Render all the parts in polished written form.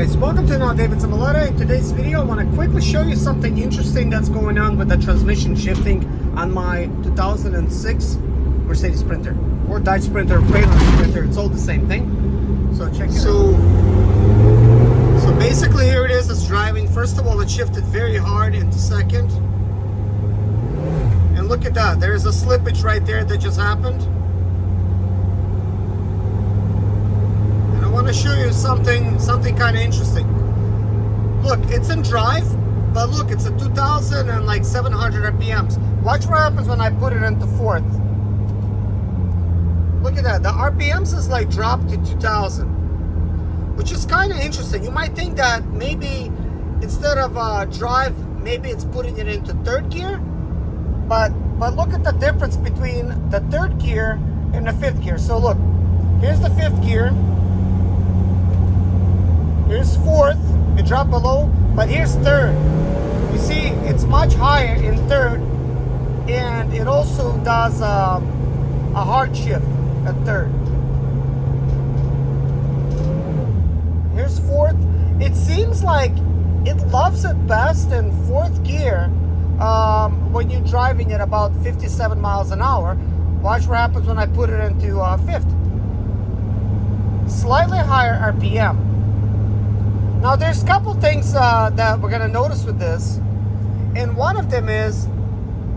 guys, welcome to Now David Zamaleta. In today's video I want to quickly show you something interesting that's going on with the transmission shifting on my 2006 Mercedes Sprinter or Dodge Sprinter, Freightliner Sprinter. It's all the same thing. So check it out. So basically here it is, it's driving. First of all, it shifted very hard into second. And look at that, there's a slippage right there that just happened. I want to show you something kind of interesting. Look, it's in drive, but look, it's a 2000 and like 700 RPMs. Watch what happens when I put it into fourth. Look at that, the RPMs is like dropped to 2000, which is kind of interesting. You might think that maybe instead of drive, maybe it's putting it into third gear, but look at the difference between the third gear and the fifth gear. So look, here's the fifth gear. Here's fourth, it dropped below, but here's third. You see, it's much higher in third, and it also does a hard shift at third. Here's fourth. It seems like it loves it best in fourth gear when you're driving at about 57 miles an hour. Watch what happens when I put it into fifth. Slightly higher RPM. Now there's a couple things that we're gonna notice with this, and one of them is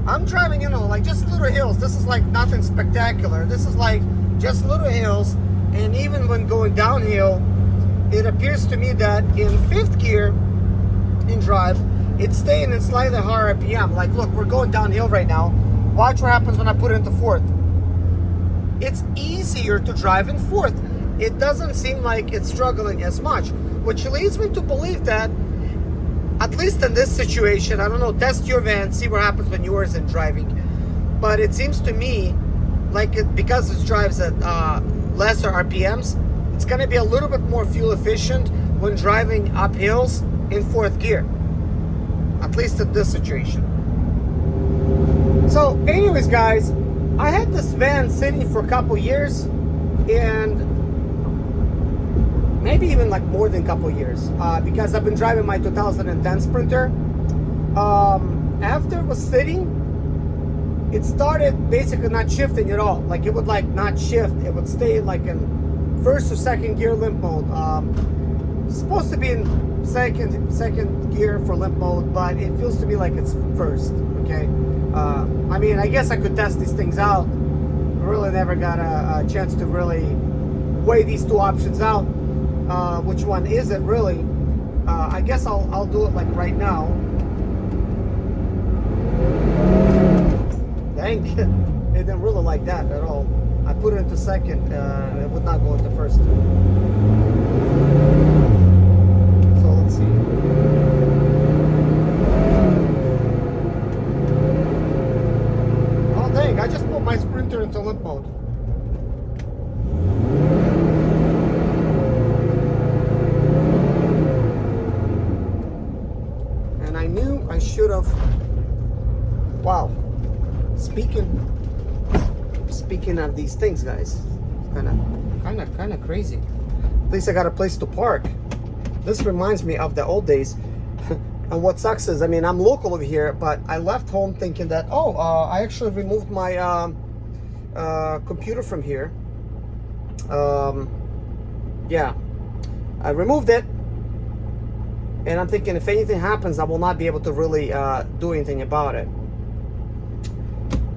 I'm driving, you know, like just little hills. This is like nothing spectacular. This is like just little hills, and even when going downhill, it appears to me that in fifth gear in drive, it's staying in slightly higher RPM. Like look, we're going downhill right now. Watch what happens when I put it into fourth. It's easier to drive in fourth. It doesn't seem like it's struggling as much, which leads me to believe that, at least in this situation, I don't know, test your van, see what happens when yours in driving, but it seems to me like because it drives at lesser RPMs, it's going to be a little bit more fuel efficient when driving up hills in fourth gear, at least in this situation. So anyways guys, I had this van sitting for a couple years, and maybe even like more than a couple years, because I've been driving my 2010 Sprinter. After it was sitting, it started basically not shifting at all. Like it would like not shift. It would stay like in first or second gear limp mode. It's supposed to be in second gear for limp mode, but it feels to me like it's first. Okay. I mean, I guess I could test these things out. I really never got a chance to really weigh these two options out. Which one is it really? I guess I'll do it like right now. Dang, it didn't really like that at all. I put it into second, it would not go into first. So let's see. Oh dang, I just put my Sprinter into limp mode. I should have. Wow. Speaking of these things, guys, kind of crazy. At least I got a place to park. This reminds me of the old days. And what sucks is, I mean, I'm local over here, but I left home thinking that I actually removed my computer from here. Yeah, I removed it. And I'm thinking if anything happens, I will not be able to really do anything about it.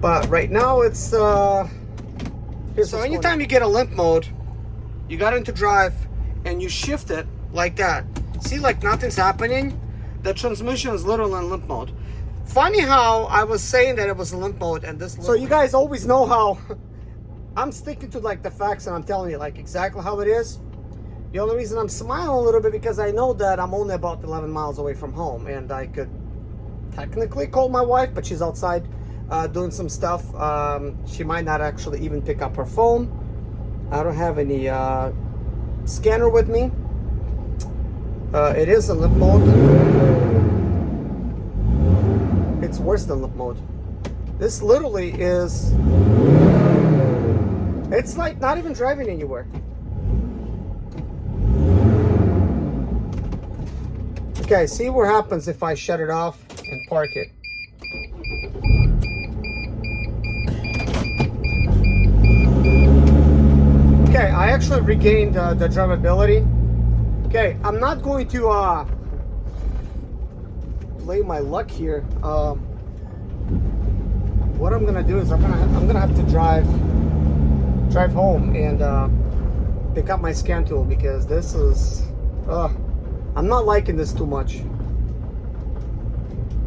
But right now it's so anytime you get a limp mode, you got into drive and you shift it like that. See, like nothing's happening. The transmission is literally in limp mode. Funny how I was saying that it was a limp mode and this. So you guys always know how I'm sticking to like the facts, and I'm telling you like exactly how it is. The only reason I'm smiling a little bit because I know that I'm only about 11 miles away from home, and I could technically call my wife, but she's outside doing some stuff. She might not actually even pick up her phone. I don't have any scanner with me. It is a limp mode. It's worse than limp mode. This literally is, it's like not even driving anywhere. Okay, see what happens if I shut it off and park it. Okay, I actually regained the drivability. Okay, I'm not going to play my luck here. What I'm gonna do is I'm gonna have to drive home and pick up my scan tool, because this is I'm not liking this too much.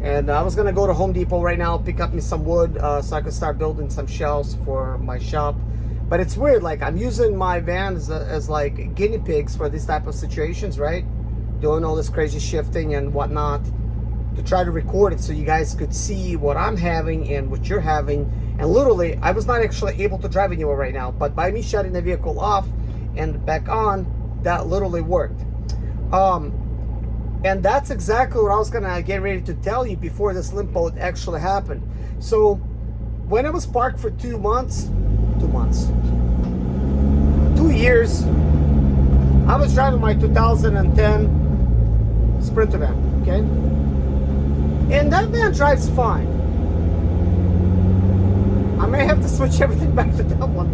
And I was gonna go to Home Depot right now, pick up me some wood so I could start building some shelves for my shop. But it's weird, like I'm using my van as like guinea pigs for these type of situations, right? Doing all this crazy shifting and whatnot to try to record it so you guys could see what I'm having and what you're having. And literally, I was not actually able to drive anywhere right now, but by me shutting the vehicle off and back on, that literally worked. And that's exactly what I was gonna get ready to tell you before this limp boat actually happened. So when it was parked for 2 years, I was driving my 2010 Sprinter van, okay? And that van drives fine. I may have to switch everything back to that one.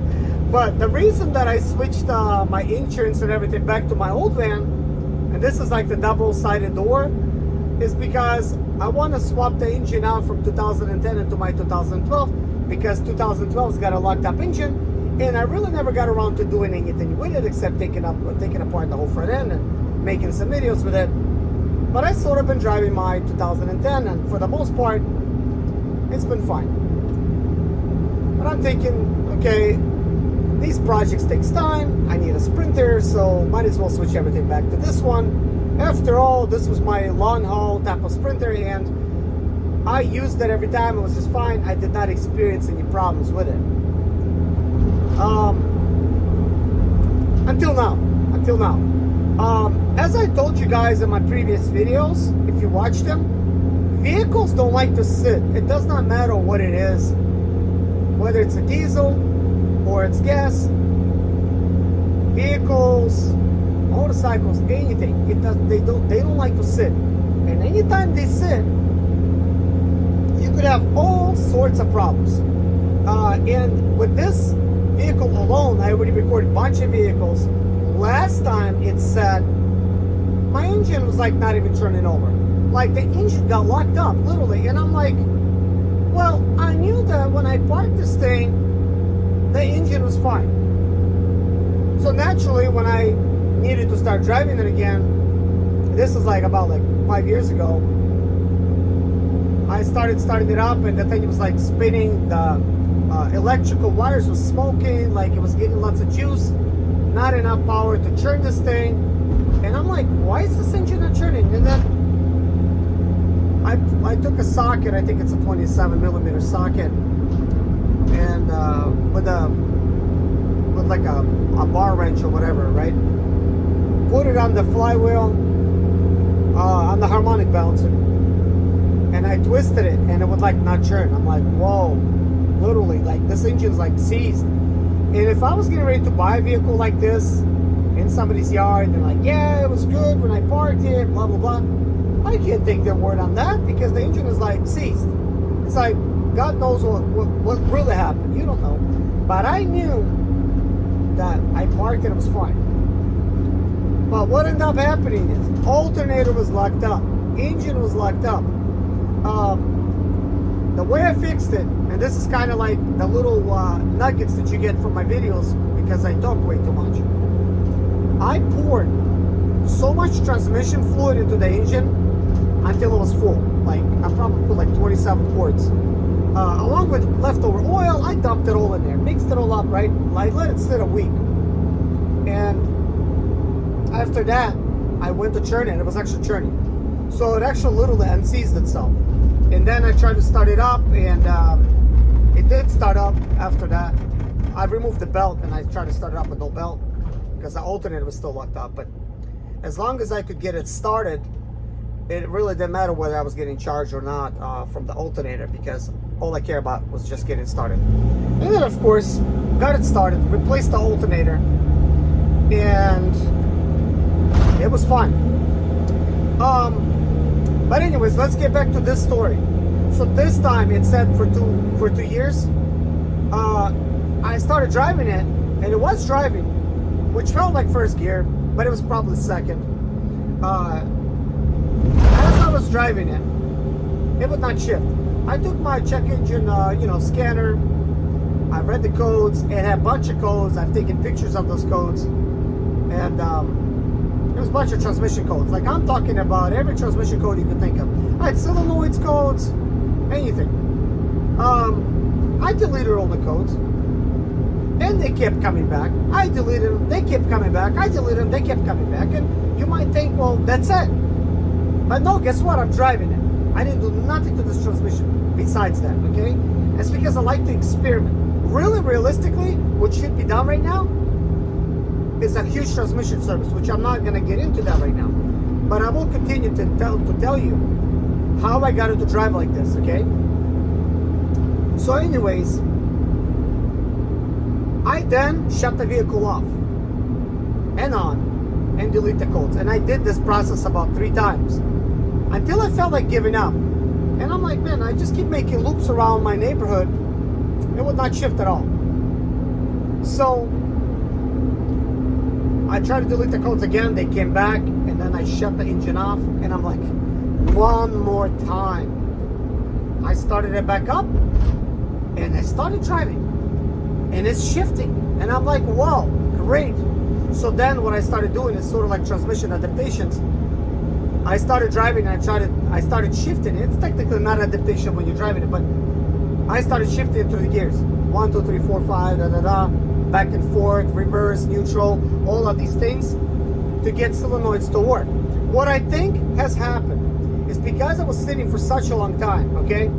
But the reason that I switched my insurance and everything back to my old van, and this is like the double-sided door, is because I want to swap the engine out from 2010 into my 2012, because 2012's got a locked up engine, and I really never got around to doing anything with it except taking apart the whole front end and making some videos with it. But I sort of been driving my 2010, and for the most part, it's been fine. But I'm thinking, okay, these projects takes time. I need a Sprinter, so might as well switch everything back to this one. After all, this was my long haul type of Sprinter, and I used it every time. It was just fine. I did not experience any problems with it. Until now. As I told you guys in my previous videos, if you watched them, vehicles don't like to sit. It does not matter what it is, whether it's a diesel or it's gas, vehicles, motorcycles, anything. They don't like to sit. And anytime they sit, you could have all sorts of problems. And with this vehicle alone, I already recorded a bunch of vehicles. Last time it said my engine was like not even turning over. Like the engine got locked up, literally. And I'm like, well, I knew that when I parked this thing, the engine was fine. So naturally, when I needed to start driving it again, this is like about 5 years ago, I started starting it up, and the thing was like spinning. The electrical wires was smoking, like it was getting lots of juice, not enough power to churn this thing. And I'm like, why is this engine not churning? And then I took a socket, I think it's a 27mm socket, and with like a bar wrench or whatever, right? Put it on the flywheel, on the harmonic balancer, and I twisted it, and it would like not churn. I'm like, whoa, literally, like this engine's like seized. And if I was getting ready to buy a vehicle like this in somebody's yard, they're like, yeah, it was good when I parked it, blah blah blah. I can't take their word on that, because the engine is like seized. It's like God knows what really happened. You don't know, but I knew that I parked and it was fine. But what ended up happening is alternator was locked up, engine was locked up. The way I fixed it, and this is kind of like the little nuggets that you get from my videos because I talk way too much. I poured so much transmission fluid into the engine until it was full. Like I probably put like 27 quarts. Along with leftover oil, I dumped it all in there, mixed it all up, right? I let it sit a week. And after that, I went to churn it. It was actually churning. So it actually literally unseized itself. And then I tried to start it up, and it did start up after that. I removed the belt, and I tried to start it up with no belt because the alternator was still locked up. But as long as I could get it started, it really didn't matter whether I was getting charged or not from the alternator, because all I care about was just getting started. And then, of course, got it started, replaced the alternator, and it was fine. But anyways, let's get back to this story. So this time it said for 2 years. I started driving it, and it was driving, which felt like first gear, but it was probably second. As I was driving it would not shift. I took my check engine, scanner. I read the codes. It had a bunch of codes. I've taken pictures of those codes, and there was a bunch of transmission codes. Like, I'm talking about every transmission code you can think of. I had solenoids codes, anything. I deleted all the codes, and they kept coming back. I deleted them. They kept coming back. I deleted them. They kept coming back. And you might think, well, that's it. But no, guess what? I'm driving it. I didn't do nothing to this transmission besides that, okay? That's because I like to experiment. Really, realistically, what should be done right now is a huge transmission service, which I'm not going to get into that right now. But I will continue to tell you how I got it to drive like this, okay? So anyways, I then shut the vehicle off and on and delete the codes. And I did this process about 3 times until I felt like giving up. And I'm like, man, I just keep making loops around my neighborhood. It would not shift at all. So I tried to delete the codes again. They came back, and then I shut the engine off. And I'm like, one more time. I started it back up, and I started driving. And it's shifting. And I'm like, wow, great. So then what I started doing is sort of like transmission adaptations. I started driving, and I started shifting. It's technically not adaptation when you're driving it, but I started shifting through the gears. 1, 2, 3, 4, 5, back and forth, reverse, neutral, all of these things to get solenoids to work. What I think has happened is because I was sitting for such a long time, okay,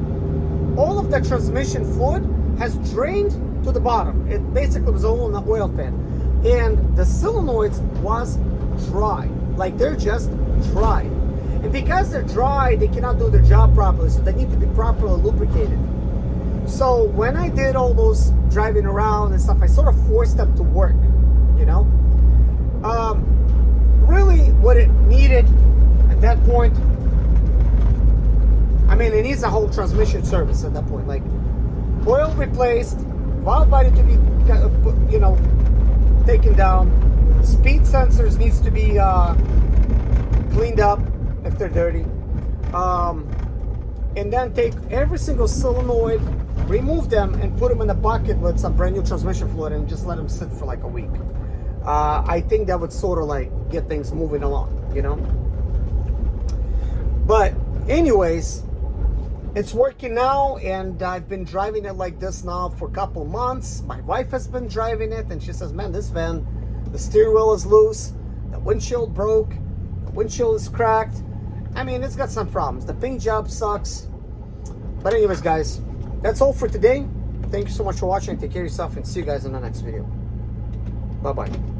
all of the transmission fluid has drained to the bottom. It basically was all in the oil pan. And the solenoids was dry. Like, they're just dry. And because they're dry, they cannot do their job properly, so they need to be properly lubricated. So when I did all those driving around and stuff, I sort of forced them to work, you know? Really what it needed at that point, I mean, it needs a whole transmission service at that point. Like, oil replaced, valve body to be, taken down, speed sensors needs to be cleaned up if they're dirty, and then take every single solenoid, remove them, and put them in a bucket with some brand new transmission fluid and just let them sit for like a week. I think that would sort of like get things moving along, you know? But anyways, it's working now, and I've been driving it like this now for a couple months. My wife has been driving it, and she says, man, this van, the steering wheel is loose, the windshield broke, the windshield is cracked. I mean, it's got some problems. The paint job sucks. But anyways, guys, that's all for today. Thank you so much for watching. Take care of yourself, and see you guys in the next video. Bye-bye.